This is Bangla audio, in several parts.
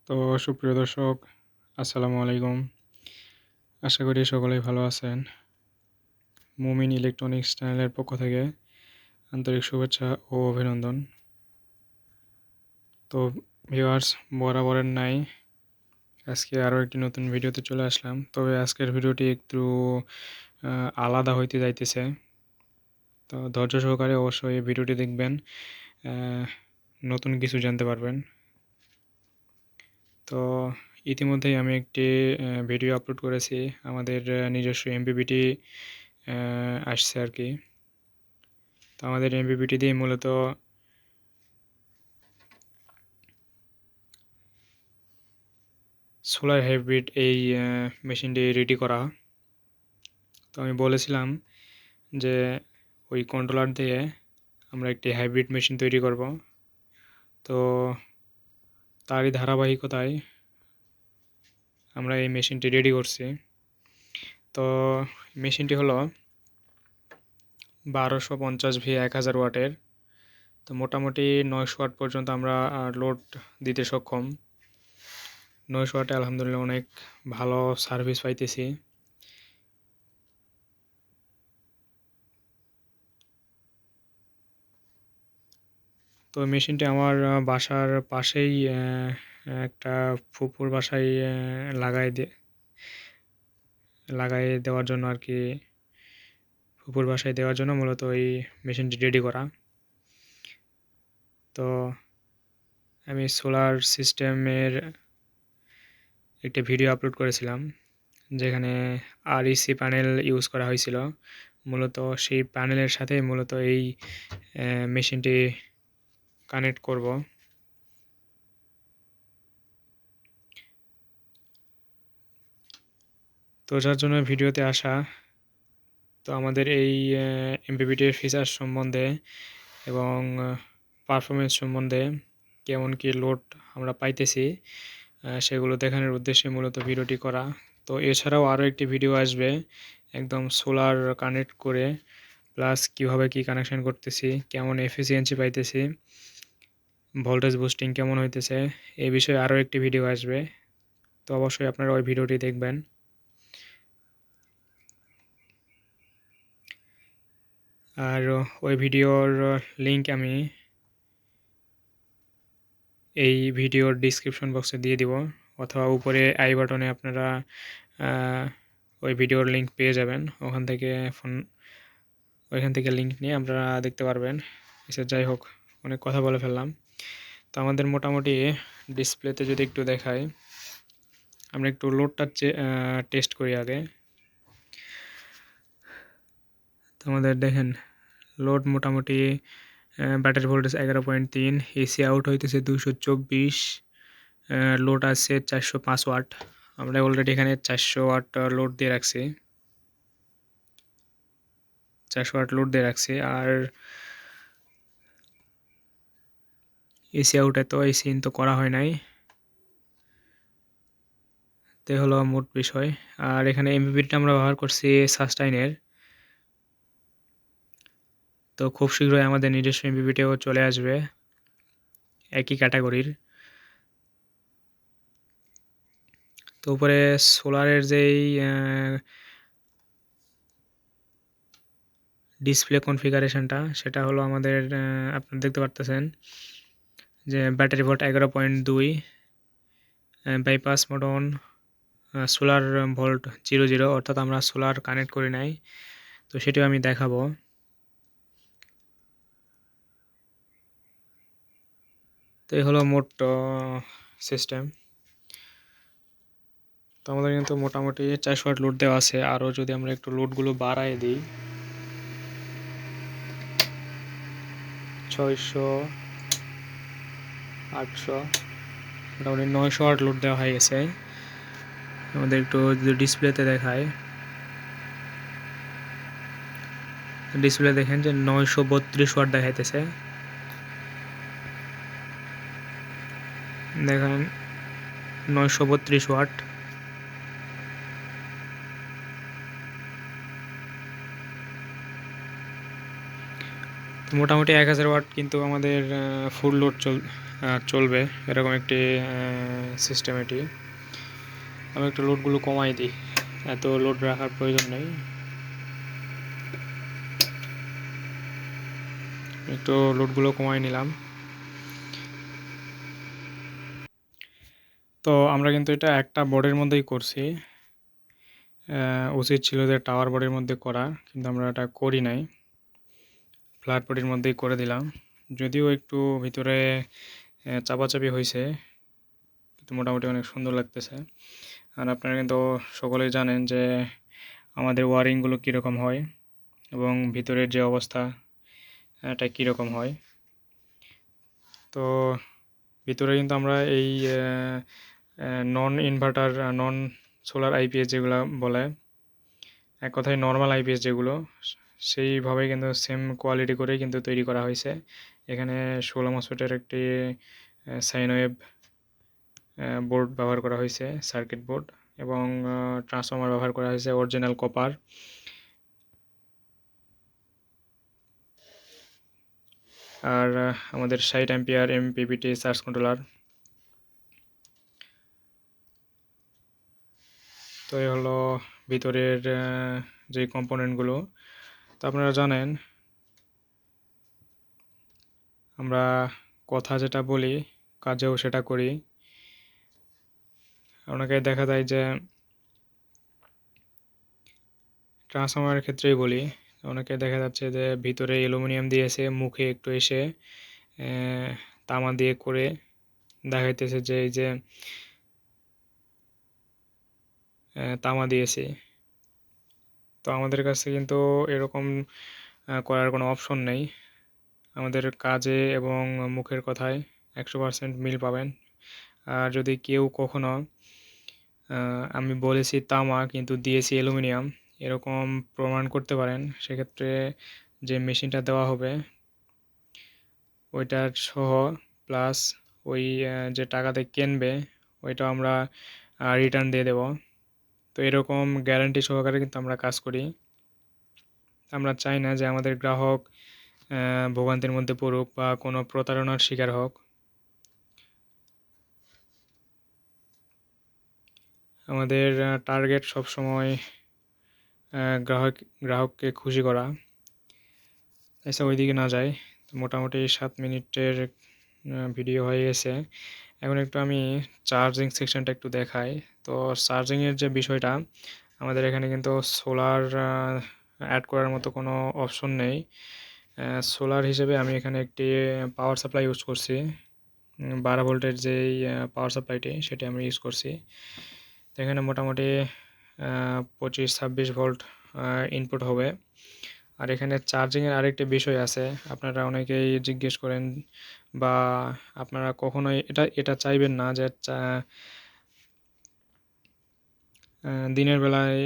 তো সুপ্রিয় দর্শক, আসসালামু আলাইকুম। আশা করি সকলেই ভালো আছেন। মুমিন ইলেকট্রনিক্স চ্যানেলের পক্ষ থেকে আন্তরিক শুভেচ্ছা ও অভিনন্দন। তো ভিউয়ার্স, বরাবরের নাই আজকে আরও একটি নতুন ভিডিওতে চলে আসলাম। তবে আজকের ভিডিওটি একটু আলাদা হইতে যাইতেছে। তো ধৈর্য সহকারে অবশ্যই এই ভিডিওটি দেখবেন, নতুন কিছু জানতে পারবেন। তো ইতিমধ্যেই আমি একটি ভিডিও আপলোড করেছি। আমাদের নিজস্ব এমপিপিটি আসছে আর কি। তো আমাদের এমপিপিটি দিয়ে মূলত সোলার হাইব্রিড এই মেশিনটি রেডি করা। তো আমি বলেছিলাম যে ওই কন্ট্রোলার দিয়ে আমরা একটি হাইব্রিড মেশিন তৈরি করব। তো তারই ধারাবাহিকতায় আমরা এই মেশিনটি রেডি করছি। তো মেশিনটি হলো 1250V 1000 ওয়াটের। তো মোটামুটি 900 ওয়াট পর্যন্ত আমরা লোড দিতে সক্ষম। 900 ওয়াটে আলহামদুলিল্লাহ অনেক ভালো সার্ভিস পাইতেছি। তো মেশিনটি আমার বাসার পাশেই একটা ফুপুর বাসায় লাগাই দেওয়ার জন্য আর কি, ফুপুর বাসায় দেওয়ার জন্য মূলত এই মেশিনটি রেডি করা। তো আমি সোলার সিস্টেমের একটি ভিডিও আপলোড করেছিলাম, যেখানে আরইসি প্যানেল ইউজ করা হয়েছিল। মূলত সেই প্যানেলের সাথে মূলত এই মেশিনটি কানেক্ট করব। তো যার জন্য ভিডিওতে আসা। তো আমাদের এই এমপিপিটির ফিচার সম্বন্ধে এবং পারফরমেন্স সম্বন্ধে কেমন কি লোড আমরা পাইতেছি সেগুলো দেখানোর উদ্দেশ্যে মূলত ভিডিওটি করা। তো এছাড়াও আরও একটি ভিডিও আসবে একদম সোলার কানেক্ট করে, প্লাস কিভাবে কি কানেকশন করতেছি, কেমন এফিসিয়েন্সি পাইতেছি, ভোল্টেজ বুস্টিং কেমন হইতেছে, এই বিষয়ে আরও একটি ভিডিও আসবে। তো অবশ্যই আপনারা ওই ভিডিওটি দেখবেন। আর ওই ভিডিওর লিঙ্ক আমি এই ভিডিওর ডিসক্রিপশন বক্সে দিয়ে দিব, অথবা উপরে আই বাটনে আপনারা ওই ভিডিওর লিঙ্ক পেয়ে যাবেন। ওইখান থেকে লিঙ্ক নিয়ে আপনারা দেখতে পারবেন। যাই হোক, অনেক কথা বলে ফেললাম। তো আমাদের মোটামুটি ডিসপ্লেতে যদি একটু দেখাই, আমরা একটু লোডটা টেস্ট করি আগে। তো আমাদের দেখেন লোড মোটামুটি ব্যাটারি ভোল্টেজ 11.3, এসি আউট হইতেছে 224, লোড আছে 405 ওয়াট। আমরা অলরেডি এখানে 400 ওয়াট লোড দিয়ে রাখছি, 400 ওয়াট লোড দিয়ে রাখছি। আর এসি আউটে তো এসি ইন তো করা হয় নাই। তো হলো মোট বিষয়। আর এখানে এমপিপিটা আমরা ব্যবহার করছি সাস্টাইনের। তো খুব শীঘ্রই আমাদের নিজস্ব এমপিপিটিও চলে আসবে একই ক্যাটাগরির। তো উপরে সোলারের যেই ডিসপ্লে কনফিগারেশনটা, সেটা হলো আমাদের আপনারা দেখতে পারতেছেন যে battery volt 11.2, bypass mode on, solar volt 00, অর্থাৎ আমরা সোলার কানেক্ট করি নাই। তো সেটিও আমি দেখাবো। তো এই হলো মোট সিস্টেম। তো আমাদের কিন্তু মোটামুটি 400 ওয়াট লোড দেওয়া আছে। আরও যদি আমরা একটু লোডগুলো বাড়াই দিই, 600, 800, মোটামুটি 900 ওয়াট লোড দেওয়া হয়ে গেছে। আমাদের একটু যদি ডিসপ্লেতে দেখায়, ডিসপ্লে দেখেন যে 932 ওয়াট দেখাইতেছে। দেখেন 932 ওয়াট। তো মোটামুটি 1000 ওয়াট কিন্তু আমাদের ফুল লোড চলবে, এরকম একটি সিস্টেম এটি। আমি একটু লোডগুলো কমাই দিই, এত লোড রাখার প্রয়োজন নেই। একটু লোডগুলো কমাই নিলাম। তো আমরা কিন্তু এটা একটা বোর্ডের মধ্যেই করছি, উচিত ছিল যে টাওয়ার বোর্ডের মধ্যে করা, কিন্তু আমরা এটা করি নাই, ফ্ল্যাট বোর্ডের মধ্যেই করে দিলাম। যদিও একটু ভিতরে চাপাচাপি হয়েছে, কিন্তু মোটামুটি অনেক সুন্দর লাগতেছে। আর আপনারা কিন্তু সকলেই জানেন যে আমাদের ওয়ারিংগুলো কীরকম হয় এবং ভিতরের যে অবস্থা এটা কীরকম হয়। তো ভিতরে কিন্তু আমরা এই নন ইনভার্টার, নন সোলার আইপিএস যেগুলো বলে, এক কথায় নর্মাল আইপিএস যেগুলো, সেইভাবে কিন্তু সেম কোয়ালিটি করেই কিন্তু তৈরি করা হয়েছে। এখানে 16 মসফেটের একটি সাইন ওয়েভ বোর্ড ব্যবহার করা হয়েছে, সার্কিট বোর্ড, এবং ট্রান্সফর্মার ব্যবহার করা হয়েছে অরিজিনাল কপার। আর আমাদের 60 অ্যাম্পিয়ার এমপিপিটি চার্জ কন্ট্রোলার। তো এই হলো ভিতরের যে কম্পোনেন্টগুলো। তো আপনারা জানেন আমরা কথা যেটা বলি কাজেও সেটা করি। অনেকে দেখা যায় যে ট্রান্সফরমারের ক্ষেত্রেই বলি, অনেকে দেখা যাচ্ছে যে ভিতরে অ্যালুমিনিয়াম দিয়েছে, মুখে একটু এসে তামা দিয়ে করে দেখাইতেছে যে এই যে তামা দিয়েছে। তো আমাদের কাছে কিন্তু এরকম করার কোনো অপশন নেই। আমাদের কাজে এবং মুখের কথায় 100% মিল পাবেন। আর যদি কেউ কখনো আমি বলেছি তামা কিন্তু দিয়েছি অ্যালুমিনিয়াম এরকম প্রমাণ করতে পারেন, সেক্ষেত্রে যে মেশিনটা দেওয়া হবে ওইটার সহ প্লাস ওই যে টাকাতে কিনবে ওইটাও আমরা রিটার্ন দিয়ে দেব। তো এরকম গ্যারান্টি সহকারে কিন্তু আমরা কাজ করি। আমরা চাই না যে আমাদের গ্রাহক ভোগান্তির মধ্যে পড়ুক বা কোনো প্রতারণার শিকার হোক। আমাদের টার্গেট সবসময় গ্রাহককে খুশি করা। আচ্ছা, ওইদিকে না যায়। মোটামুটি 7 মিনিটের ভিডিও হয়ে গেছে। এখন একটু আমি চার্জিং সেকশনটা একটু দেখাই। তো চার্জিংয়ের যে বিষয়টা, আমাদের এখানে কিন্তু সোলার অ্যাড করার মতো কোনো অপশন নেই। সোলার হিসেবে আমি এখানে একটি পাওয়ার সাপ্লাই ইউজ করছি, 12 ভোল্টের যেই পাওয়ার সাপ্লাইটি সেটি আমি ইউজ করছি। তো এখানে মোটামুটি 25-26 ভোল্ট ইনপুট হবে। আর এখানে চার্জিংয়ের আরেকটি বিষয় আছে, আপনারা অনেকেই জিজ্ঞেস করেন বা আপনারা কখনোই এটা চাইবেন না যে দিনের বেলায়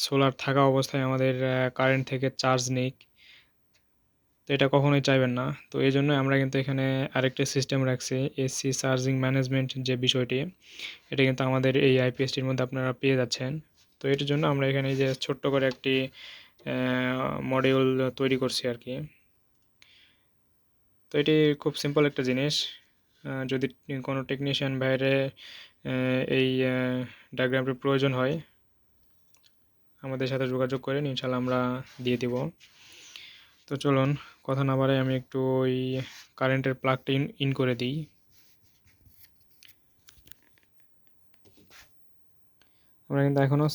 সোলার থাকা অবস্থায় আমাদের কারেন্ট থেকে চার্জ নিক, তো এটা কখনোই চাইবেন না। তো এই জন্য আমরা কিন্তু এখানে আরেকটি সিস্টেম রাখছি, এসি চার্জিং ম্যানেজমেন্ট যে বিষয়টি, এটা কিন্তু আমাদের এই আইপিএসটির মধ্যে আপনারা পেয়ে যাচ্ছেন। তো এটার জন্য আমরা এখানে যে ছোট্ট করে একটি মডিউল তৈরি করছি আর কি। তো এটি খুব সিম্পল একটা জিনিস। যদি কোনো টেকনিশিয়ান বাইরে এই ডায়াগ্রামটির প্রয়োজন হয় আমাদের সাথে যোগাযোগ করেন, ইনশাল্লাহ আমরা দিয়ে দিব। তো চলুন কথা না বাড়াই আমি একটু ওই কারেন্টের প্লাগটা ইন করে দিই। আমরা কিন্তু এখনও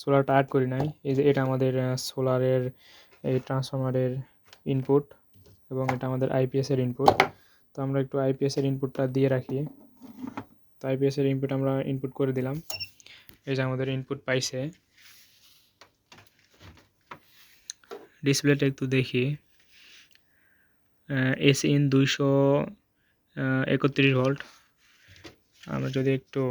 সোলারটা অ্যাড করি নাই। এই যে এটা আমাদের সোলারের এই ট্রান্সফরমারের ইনপুট এবং এটা আমাদের আইপিএসের ইনপুট। তো আমরা একটু আইপিএসের ইনপুটটা দিয়ে রাখি। তো আইপিএসের ইনপুট আমরা ইনপুট করে দিলাম। এই যে আমাদের ইনপুট পাইছে। ডিসপ্লেটা একটু দেখি, এসি ইন 231 ভোল্ট। আমরা যদি একটু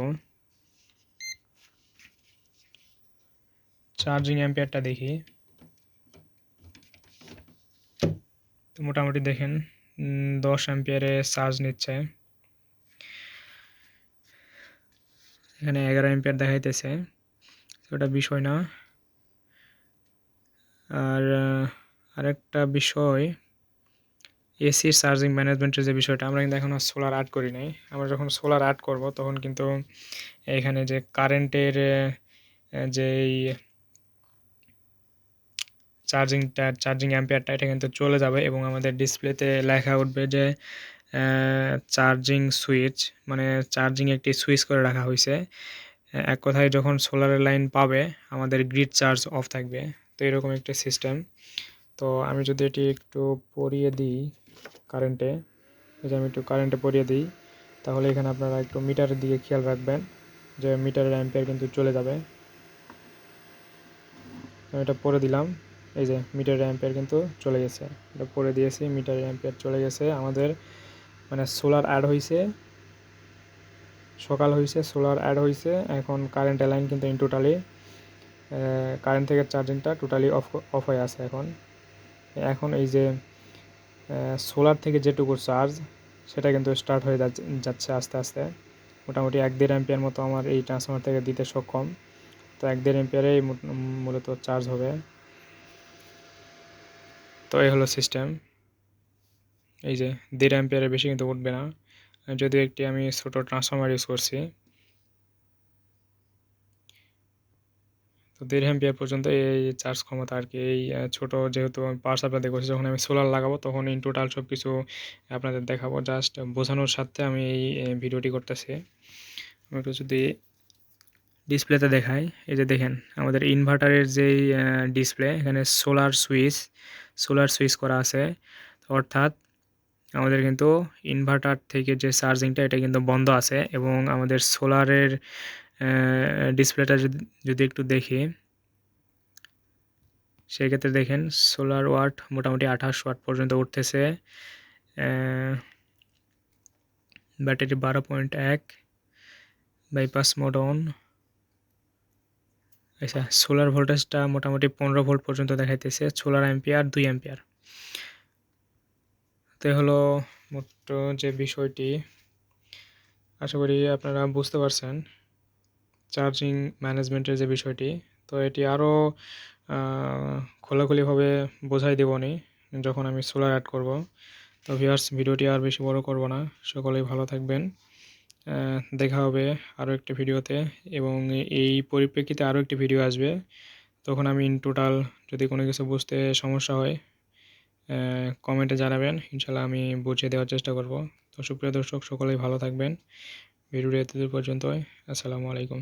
চার্জিং অ্যাম্পিয়ারটা দেখি, তো মোটামুটি দেখেন 10 অ্যাম্পিয়ারে চার্জ নিচ্ছে। এখানে 11 অ্যাম্পিয়ার দেখাইতেছে, ওটা বিষয় না। আর আরেকটা বিষয়, এসির চার্জিং ম্যানেজমেন্টের যে বিষয়টা, আমরা কিন্তু এখনও সোলার অ্যাড করি নাই। আমরা যখন সোলার অ্যাড করব তখন কিন্তু এখানে যে কারেন্টের যেই চার্জিং অ্যাম্পিয়ারটা এটা কিন্তু চলে যাবে এবং আমাদের ডিসপ্লেতে লেখা উঠবে যে চার্জিং সুইচ, মানে চার্জিং একটি সুইচ করে রাখা হয়েছে। এক কথায় যখন সোলারের লাইন পাবে আমাদের গ্রিড চার্জ অফ থাকবে। তো এরকম একটা সিস্টেম। তো আমি যদি এটি একটু পরিয়ে দিই কারেন্টে, এই যে আমি একটু কারেন্টে পরিয়ে দিই, তাহলে এখানে আপনারা একটু মিটারের দিকে খেয়াল রাখবেন যে মিটারের অ্যাম্পিয়ার কিন্তু চলে যাবে। আমি এটা পরে দিলাম, এই যে মিটারের অ্যাম্পিয়ার কিন্তু চলে গেছে, এটা পরে দিয়েছি, মিটারের অ্যাম্পিয়ার চলে গেছে আমাদের, মানে সোলার অ্যাড হয়েছে, সকাল হয়েছে, সোলার অ্যাড হয়েছে। এখন কারেন্টের লাইন কিন্তু ইন টোটালি কারেন্ট থেকে চার্জিংটা টোটালি অফ হয়ে আছে এখন এই যে সোলার থেকে যেটুকু চার্জ সেটা কিন্তু স্টার্ট হয়ে যাচ্ছে আস্তে আস্তে। মোটামুটি 1-1.5 অ্যাম্পিয়ার মতো আমার এই ট্রান্সফরমার থেকে দিতে সক্ষম। তো 1-1.5 অ্যাম্পিয়ারেই মূলত চার্জ হবে। তো এই হলো সিস্টেম। এই যে 1.5 অ্যাম্পিয়ারের বেশি কিন্তু উঠবে না, যদিও একটি আমি ছোট ট্রান্সফরমার ইউজ করছি। তো 1.5 অ্যাম্পিয়ার পর্যন্ত এই চার্জ ক্ষমতা আর কি। এই ছোট যেহেতু আমি পাওয়ার সাপ্লাই করছি, যখন আমি সোলার লাগাবো তখন ইন টোটাল সব কিছু আপনাদের দেখাবো, জাস্ট বোঝানোর সাথে আমি এই ভিডিওটি করতেছি। আমি একটু যদি ডিসপ্লেতে দেখাই, এই যে দেখেন আমাদের ইনভার্টারের যেই ডিসপ্লে, এখানে সোলার সুইচ করা আছে। অর্থাৎ আমাদের কিন্তু ইনভার্টার থেকে যে চার্জিংটা এটা কিন্তু বন্ধ আছে। এবং আমাদের সোলারের ডিসপ্লেটা যদি একটু দেখি, সেক্ষেত্রে দেখেন সোলার ওয়াট মোটামুটি 28 ওয়াট পর্যন্ত উঠতেছে। Battery 12.1, bypass mode on. আচ্ছা, সোলার ভোল্টেজটা মোটামুটি 15 ভোল্ট পর্যন্ত দেখাইতেছে, সোলার অ্যাম্পিয়ার 2 অ্যাম্পিয়ার। তো হলো মোট যে বিষয়টি, আশা করি আপনারা বুঝতে পারছেন চার্জিং ম্যানেজমেন্টের যে বিষয়টি। তো এটি আরও খোলাখুলিভাবে বোঝাই দেবনি যখন আমি সোলার অ্যাড করব। তো ভিউয়ার্স, ভিডিওটি আর বেশি বড় করব না, সকলেই ভালো থাকবেন। দেখা হবে আরও একটি ভিডিওতে, এবং এই পরিপ্রেক্ষিতে আরও একটি ভিডিও আসবে। তখন আমি ইন টোটাল যদি কোনো কিছু বুঝতে সমস্যা হয় কমেন্টে জানাবেন, ইনশাল্লাহ আমি বুঝিয়ে দেওয়ার চেষ্টা করব। তো সুপ্রিয় দর্শক, সকলেই ভালো থাকবেন। ভিডিওটি এতদূর পর্যন্তই। আসসালামু আলাইকুম।